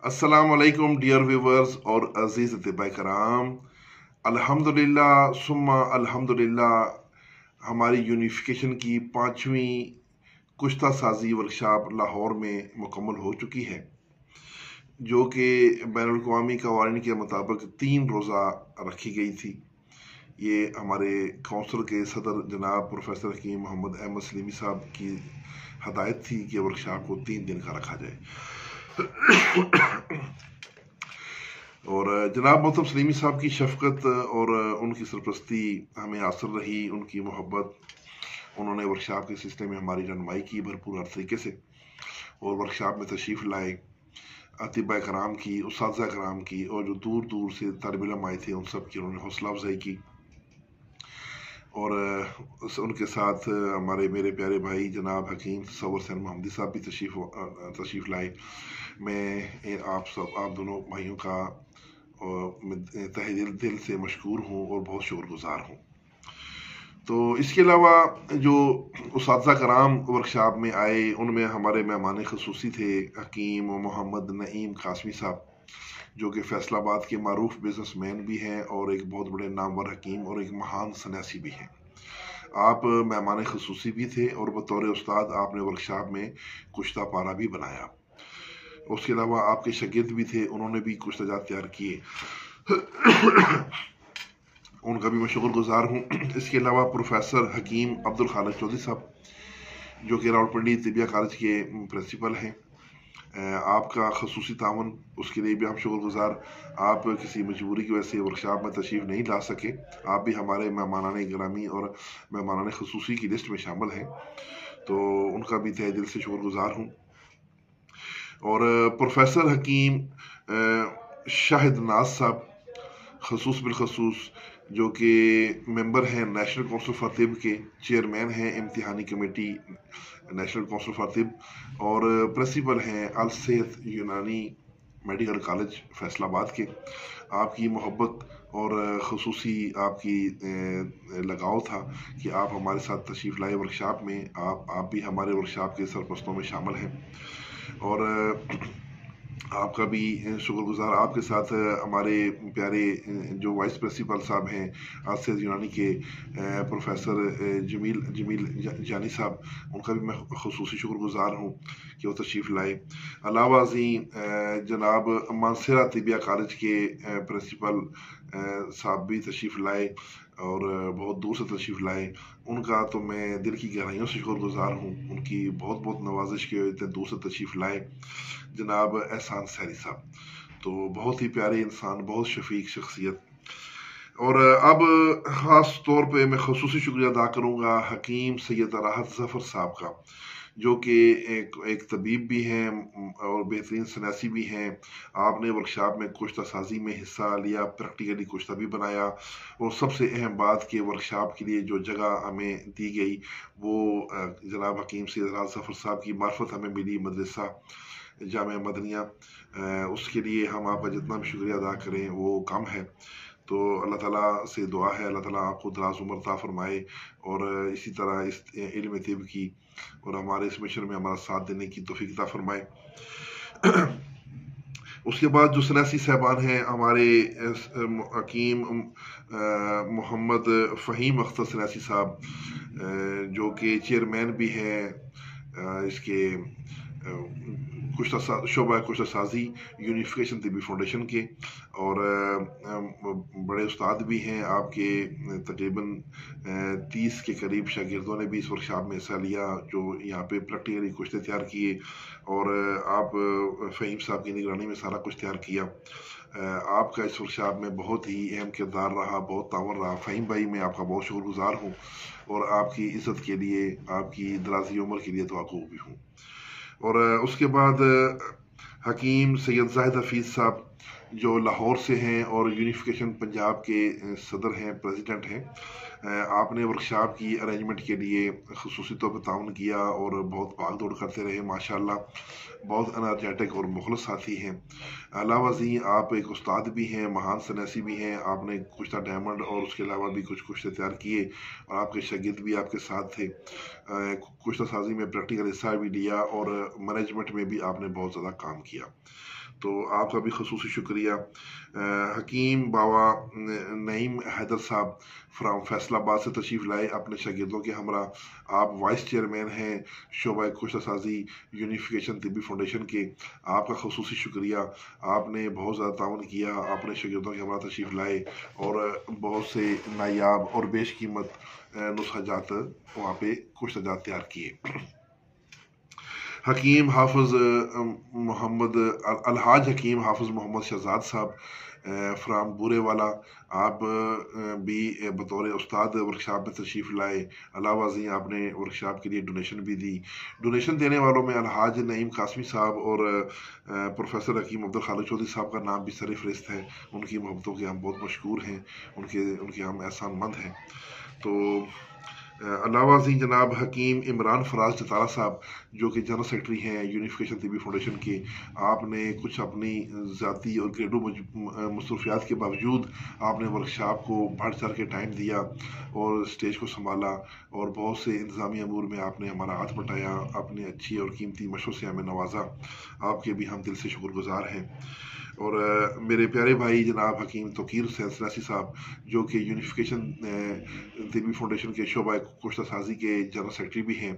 अस्सलाम वालेकुम dear viewers और अजीज अतिबा कराम। अल्हम्दुलिल्लाह सुम्मा अल्हम्दुलिल्लाह हमारी यूनिफिकेशन की 5वीं कुश्ता साजी वर्कशॉप लाहौर में मुकम्मल हो चुकी है, जो कि बैनुल अक़वामी कवानीन के मुताबिक 3 रोज़ा रखी गई थी। ये हमारे काउंसिल के सदर जनाब प्रोफेसर हकीम मोहम्मद अहमद सलीमी साहब की हदायत थी कि वर्कशॉप को 3 दिन का रखा जाए। और जनाब मोहतरम सलीमी साहब की शफकत और उनकी सरपरस्ती हमें हासिल रही, उनकी मोहब्बत। उन्होंने वर्कशॉप के सिलसिले में हमारी रहनुमाई की भरपूर हर तरीके से, और वर्कशॉप में तशरीफ़ लाए अतिबा कराम की, उस्ताज़ा कराम की, और जो दूर दूर से तालिब इल्म आए थे उन सब की उन्होंने हौसला अफजाई की। और उनके साथ हमारे मेरे प्यारे भाई जनाब हकीम तसव्वुर हुसैन मोहम्मदी साहब भी तशरीफ़ लाए। मैं आप दोनों भाइयों का तहे दिल से मशकूर हूँ और बहुत शुक्रगुजार हूँ। तो इसके अलावा जो उस्ताज़ा कराम वर्कशॉप में आए, उनमें हमारे मेहमान ख़ुसूसी थे हकीम मोहम्मद नईम कासमी साहब, जो कि फैसलाबाद के मारूफ बिजनेसमैन भी हैं और एक बहुत बड़े नामवर हकीम और एक महान सन्यासी भी हैं। आप मेहमान ख़ुसूसी भी थे और बतौर उस्ताद आपने वर्कशॉप में कुश्ता पारा भी बनाया। उसके अलावा आपके शागिर्द भी थे, उन्होंने भी कुछ तजात तैयार किए, उनका भी मैं शुक्रगुजार हूँ। इसके अलावा प्रोफेसर हकीम अब्दुल खालिक चौधरी साहब, जो कि रावलपिंडी तिबिया कॉलेज के प्रिंसिपल हैं, आपका खसूसी तावन, उसके लिए भी हम शुक्रगुजार। आप किसी मजबूरी की वजह से वर्कशॉप में तशरीफ़ नहीं ला सके, आप भी हमारे मेहमानाने गिरामी और मेहमानाने खसूसी की लिस्ट में शामिल हैं, तो उनका भी तहे दिल से शुक्रगुजार हूँ। और प्रोफेसर हकीम शाहिद नाज साहब खसूस बिलखसूस, जो कि मेंबर हैं नेशनल काउंसिल फॉर तिब के, चेयरमैन हैं इम्तिहानी कमेटी नेशनल काउंसिल फॉर तिब, और प्रिंसिपल हैं अल सेहत यूनानी मेडिकल कॉलेज फैसलाबाद के। आपकी मोहब्बत और खसूसी आपकी लगाव था कि आप हमारे साथ तशरीफ़ लाए वर्कशॉप में। आप भी हमारे वर्कशॉप के सरपरस्तों में शामिल हैं, और आपका भी शुक्रगुजार। आपके साथ हमारे प्यारे जो वाइस प्रिंसिपल साहब हैं आसिफ यूनानी के, प्रोफेसर जमील जानी साहब, उनका भी मैं खुसूसी शुक्रगुजार हूँ कि वो तशरीफ़ लाए। अलावा जी जनाब मानसरा तिबिया कॉलेज के प्रिंसिपल साहब भी तशरीफ़ लाए और बहुत दूर से तशरीफ़ लाए। उनका तो मैं दिल की गहराइयों से शुक्रगुजार हूँ, उनकी बहुत बहुत नवाजिश के इतने दूर से तशरीफ़ लाए। जनाब एहसान सहरी साहब तो बहुत ही प्यारे इंसान, बहुत शफीक शख्सियत। और अब ख़ास तौर पे मैं खसूसी शुक्रिया अदा करूँगा हकीम सैयद राहत ज़फ़र साहब का, जो कि एक तबीब भी हैं और बेहतरीन सन्यासी भी हैं। आपने वर्कशॉप में कुश्ता साजी में हिस्सा लिया, प्रैक्टिकली कुश्ता भी बनाया, और सबसे अहम बात कि वर्कशॉप के लिए जो जगह हमें दी गई वो जनाब हकीम सैयद राहत ज़फ़र साहब की मार्फत हमें मिली, मदरसा जामिया मदनिया। उसके लिए हम आपका जितना भी शुक्रिया अदा करें वो कम है। तो अल्लाह ताला से दुआ है अल्लाह ताला आपको दराज उम्र अता फरमाए, और इसी तरह इस इल्म तिब की और हमारे इस मिशन में हमारा साथ देने की तौफीक अता फरमाए। उसके बाद जो सन्यासी साहबान हैं हमारे हकीम मोहम्मद फ़हीम अख्तर सन्यासी साहब, जो कि चेयरमैन भी हैं इसके शोबा कुश्ता साजी यूनिफिकेशन तिबी फाउंडेशन के, और बड़े उस्ताद भी हैं आपके। तकरीबन 30 के करीब शागिर्दों ने भी इस वर्कशॉप में हिस्सा लिया, जो यहाँ पे प्रैक्टिकली कुश्ते तैयार किए, और आप फ़हीम साहब की निगरानी में सारा कुछ तैयार किया। आपका इस वर्कशॉप में बहुत ही अहम किरदार रहा, बहुत तावन रहा। फ़हीम भाई मैं आपका बहुत शुक्रगुजार हूँ, और आपकी इज़्ज़त के लिए, आपकी दराज़ी उम्र के लिए दुआगो भी हूँ। और उसके बाद हकीम सैयद जाहिद हफीज़ साहब, جو لاہور سے ہیں اور یونیفیکیشن پنجاب کے صدر ہیں، پریزیڈنٹ ہیں، آپ نے ورکشاپ کی ارینجمنٹ کے لیے خصوصی طور پہ تعاون کیا اور بہت بھاگ دوڑ کرتے رہے ماشاءاللہ، بہت انرجیٹک اور مخلص ساتھی ہیں۔ علاوہ ازیں آپ ایک استاد بھی ہیں، مہان سنیسی بھی ہیں، آپ نے کشتہ ڈائمنڈ اور اس کے علاوہ بھی کچھ کشتے تیار کیے اور آپ کے شاگرد بھی آپ کے ساتھ تھے۔ کشتہ سازی میں پریکٹیکل حصہ بھی لیا اور مینجمنٹ میں بھی آپ نے بہت زیادہ کام کیا، تو آپ کا بھی خصوصی شکریہ۔ حکیم بابا نعیم حیدر صاحب فرام فیصل آباد سے تشریف لائے اپنے شاگردوں کے ہمراہ۔ آپ وائس چیئرمین ہیں شعبہ کشتہ سازی یونیفیکیشن طبی فاؤنڈیشن کے، آپ کا خصوصی شکریہ۔ آپ نے بہت زیادہ تعاون کیا، اپنے شاگردوں کے ہمراہ تشریف لائے اور بہت سے نایاب اور بیش قیمت نسخہ جات وہاں پہ کشتہ جات تیار کیے۔ حکیم حافظ محمد الحاج حکیم حافظ محمد شہزاد صاحب فرام بورے والا، آپ بھی بطور استاد ورکشاپ میں تشریف لائے۔ علاوہ ازیں آپ نے ورکشاپ کے لیے ڈونیشن بھی دی۔ ڈونیشن دینے والوں میں الحاج نعیم قاسمی صاحب اور پروفیسر حکیم عبدالخالق چودھری صاحب کا نام بھی سر فہرست ہے۔ ان کی محبتوں کے ہم بہت مشکور ہیں، ان کے ہم احسان مند ہیں۔ تو علاوہ ازیں جناب حکیم عمران فراز جتارہ صاحب جو کہ جنرل سیکرٹری ہیں یونیفیکیشن طبی فاؤنڈیشن کے، آپ نے کچھ اپنی ذاتی اور گھریلو مصروفیات کے باوجود آپ نے ورکشاپ کو بڑھ چڑھ کے ٹائم دیا اور اسٹیج کو سنبھالا اور بہت سے انتظامی امور میں آپ نے ہمارا ہاتھ بٹایا، اپنے اچھی اور قیمتی مشوروں سے ہمیں نوازا، آپ کے بھی ہم دل سے شکر گزار ہیں۔ اور میرے پیارے بھائی جناب حکیم توقیر حسین سنیسی صاحب جو کہ یونیفیکیشن طبی فاؤنڈیشن کے شعبہ کشتہ سازی کے جنرل سیکرٹری بھی ہیں،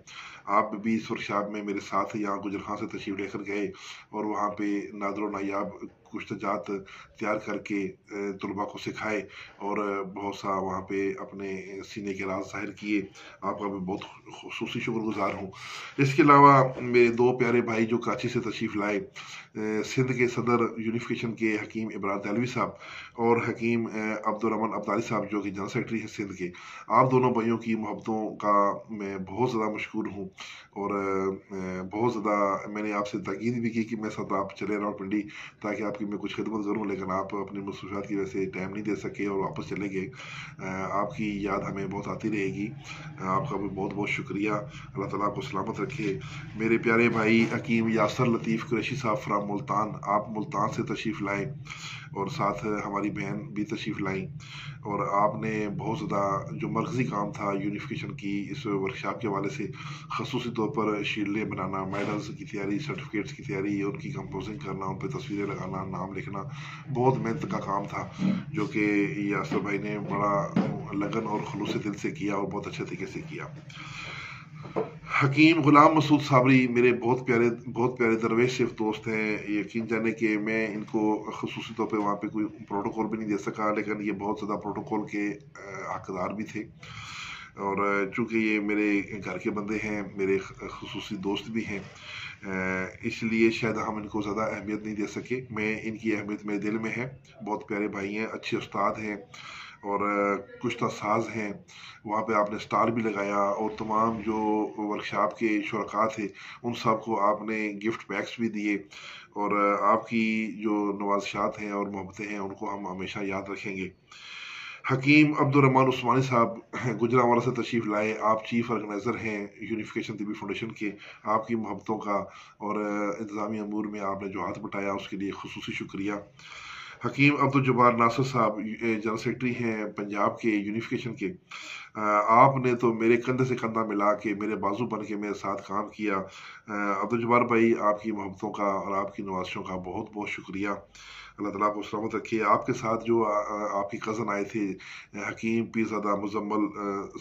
آپ بھی اس ورکشاپ میں میرے ساتھ یہاں گجرخان سے تشریف لے کر گئے اور وہاں پہ نادر و نایاب کشتہ جات تیار کر کے طلباء کو سکھائے اور بہت سا وہاں پہ اپنے سینے کے راز ظاہر کیے۔ آپ کا بھی بہت خصوصی شکر گزار ہوں۔ اس کے علاوہ میرے دو پیارے بھائی جو کراچی سے تشریف لائے، سندھ کے صدر یونیفیکیشن کے حکیم ابراہیم دہلوی صاحب اور حکیم عبدالرحمن عبدالی صاحب جو کہ جنرل سیکرٹری ہیں سندھ کے، آپ دونوں بھائیوں کی محبتوں کا میں بہت زیادہ مشکور ہوں اور بہت زیادہ میں نے آپ سے تاکید بھی کی کہ میں ساتھ آپ چلے راولپنڈی تاکہ آپ کی میں کچھ خدمت کروں، لیکن آپ اپنی مصروفیات کی وجہ سے ٹائم نہیں دے سکے اور واپس چلے گئے۔ آپ کی یاد ہمیں بہت آتی رہے گی، آپ کا بھی بہت بہت شکریہ۔ اللہ تعالیٰ آپ کو سلامت رکھے۔ میرے پیارے بھائی حکیم یاسر لطیف قریشی صاحب فرام ملتان، آپ ملتان سے تشریف لائے اور ساتھ ہماری بہن بھی تشریف لائیں اور آپ نے بہت زیادہ جو مرکزی کام تھا یونیفیکیشن کی اس ورکشاپ کے حوالے سے، خصوصی طور پر شیلڈیں بنانا، میڈلز کی تیاری، سرٹیفکیٹس کی تیاری، ان کی کمپوزنگ کرنا، ان پہ تصویریں لگانا، نام لکھنا، بہت محنت کا کام تھا جو کہ یاسر بھائی نے بڑا لگن اور خلوص دل سے کیا اور بہت اچھے طریقے سے کیا۔ حکیم غلام مسعود صابری میرے بہت پیارے درویش صرف دوست ہیں، یقین جانے کہ میں ان کو خصوصی طور پہ وہاں پہ کوئی پروٹوکول بھی نہیں دے سکا، لیکن یہ بہت زیادہ پروٹوکول کے حقدار بھی تھے اور چونکہ یہ میرے گھر کے بندے ہیں، میرے خصوصی دوست بھی ہیں، اس لیے شاید ہم ان کو زیادہ اہمیت نہیں دے سکے۔ میں ان کی اہمیت میرے دل میں ہے، بہت پیارے بھائی ہیں، اچھے استاد ہیں اور کشتہ ساز ہیں۔ وہاں پہ آپ نے سٹال بھی لگایا اور تمام جو ورکشاپ کے شرکاء تھے ان سب کو آپ نے گفٹ پیکس بھی دیے اور آپ کی جو نوازشات ہیں اور محبتیں ہیں ان کو ہم ہمیشہ یاد رکھیں گے۔ حکیم عبدالرحمن عثمانی صاحب گجرانوالہ سے تشریف لائے، آپ چیف آرگنائزر ہیں یونیفیکیشن طبی فاؤنڈیشن کے، آپ کی محبتوں کا اور انتظامی امور میں آپ نے جو ہاتھ بٹایا اس کے لیے خصوصی شکریہ۔ حکیم عبدالجبار ناصر صاحب جنرل سیکرٹری ہیں پنجاب کے یونیفیکیشن کے، آپ نے تو میرے کندھے سے کندھا ملا کے میرے بازو بن کے میرے ساتھ کام کیا۔ عبدالجبار بھائی آپ کی محبتوں کا اور آپ کی نوازشوں کا بہت بہت شکریہ۔ اللہ تعالیٰ کو سلامت رکھے۔ آپ کے ساتھ جو آپ کی کزن آئے تھے حکیم پیرزادہ مزمل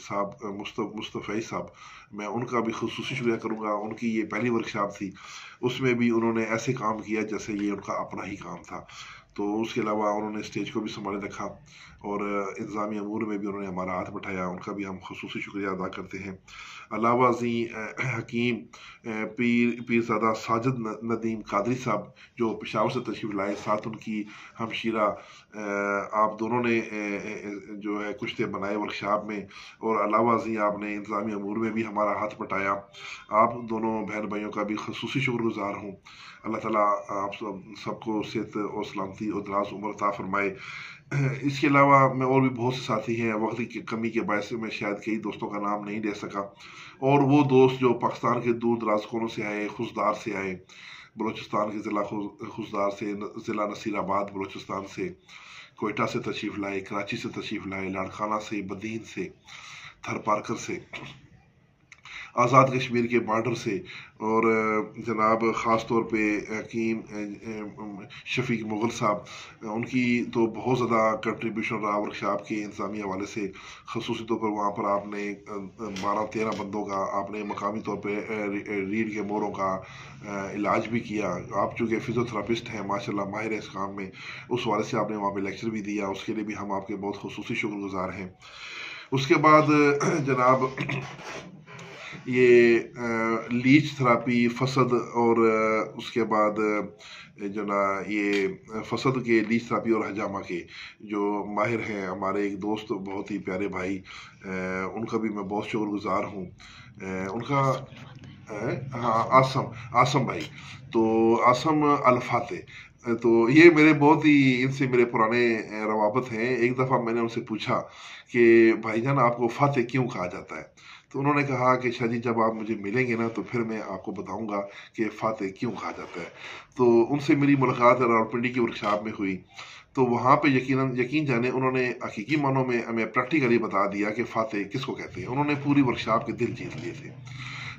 صاحب مصطفی صاحب، میں ان کا بھی خصوصی شکریہ کروں گا۔ ان کی یہ پہلی ورکشاپ تھی، اس میں بھی انہوں نے ایسے کام کیا جیسے یہ ان کا اپنا ہی کام تھا، تو اس کے علاوہ انہوں نے اسٹیج کو بھی سنبھالے رکھا اور انتظامی امور میں بھی انہوں نے ہمارا ہاتھ بٹھایا، ان کا بھی ہم خصوصی شکریہ ادا کرتے ہیں۔ علاوہ ازیں حکیم پیرزادہ ساجد ندیم قادری صاحب جو پشاور سے تشریف لائے، ساتھ ان کی ہمشیرہ، آپ دونوں نے جو ہے کشتے بنائے ورکشاپ میں اور علاوہ ازیں آپ نے انتظامی امور میں بھی ہمارا ہاتھ بٹایا۔ آپ دونوں بہن بھائیوں کا بھی خصوصی شکر گزار ہوں۔ اللہ تعالیٰ آپ سب کو صحت اور سلامتی मज़ीद और दराज उम्र अता फरमाए। इसके अलावा मैं और भी बहुत से साथी हैं, वक्त की कमी के बायस मैं शायद कई दोस्तों का नाम नहीं ले सका। और वो दोस्त जो पाकिस्तान के दूर दराज कोनों से आए, खुशदार से आए, बलूचिस्तान के ज़िला खुशदार से, ज़िला नसीराबाद बलूचिस्तान से, कोयटा से तशरीफ़ लाए, कराची से तशरीफ़ लाए, लाड़काना से, बदीन से, थर पारकर से, आज़ाद कश्मीर के बॉर्डर से, और जनाब ख़ास तौर पे हकीम शफीक मुग़ल साहब, उनकी तो बहुत ज़्यादा कंट्रीब्यूशन रहा वर्कशॉप के इंतज़ामी हवाले से। ख़ुसूसी तौर पर वहाँ पर आपने 12-13 बंदों का आपने मकामी तौर पे रीढ़ के मोरों का इलाज भी किया। आप चूँकि फ़िज़ियोथेरापिस्ट हैं माशाल्लाह, माहिर हैं इस काम में, उस हवाले से आपने वहाँ पे लेक्चर भी दिया, उसके लिए भी हम आपके बहुत ख़ुसूसी शुक्रगुज़ार हैं। उसके बाद जनाब ये लीच थेरापी फसद, और उसके बाद जो ना ये फसद के लीच थेरापी और हजामा के जो माहिर हैं हमारे एक दोस्त बहुत ही प्यारे भाई, उनका भी मैं बहुत शुक्रगुजार हूँ। उनका हाँ, आसम भाई, तो आसम अल्फाते, तो ये मेरे बहुत ही इनसे मेरे पुराने रवाबत हैं। एक दफ़ा मैंने उनसे पूछा कि भाईजान आपको फ़ाते क्यों कहा जाता है, तो उन्होंने कहा कि शाह जी जब आप मुझे मिलेंगे ना तो फिर मैं आपको बताऊंगा कि फ़ाते क्यों कहा जाता है। तो उनसे मेरी मुलाकात रावलपिंडी की वर्कशॉप में हुई, तो वहाँ पे यकीन जाने उन्होंने हकीकी मानों में हमें प्रैक्टिकली बता दिया कि फ़ाते किसको कहते हैं। उन्होंने पूरी वर्कशॉप के दिल जीत लिए थे।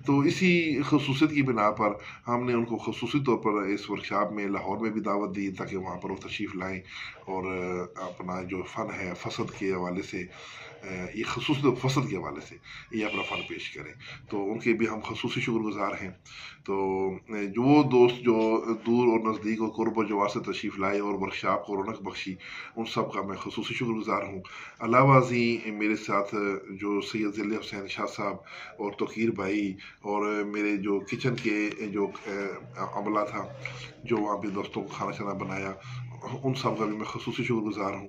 तो इसी खसूसियत की बिना पर हमने उनको खसूसी तौर पर इस वर्कशॉप में लाहौर में भी दावत दी ताकि वहाँ पर वो तशरीफ़ लाएँ और अपना जो फ़न है फसद के हवाले से, ये खसूस फसद के हवाले से ये अपना फ़न पेश करें, तो उनके भी हम खसूसी शुक्रगुजार हैं। तो जो वो दोस्त जो दूर और नज़दीक और कुर्ब और जवार से तशरीफ़ लाए और वर्कशॉप को रौनक बख्शी, उन सब का मैं खसूसी शुक्रगुजार हूँ। अलावा जी मेरे साथ जो सैयद ज़िले हुसैन शाह साहब और तोकीर भाई और मेरे जो किचन के जो अमला था जो वहाँ पे दोस्तों को खाना शाना बनाया, उन सब का भी मैं खसूसी शुक्रगुजार हूँ।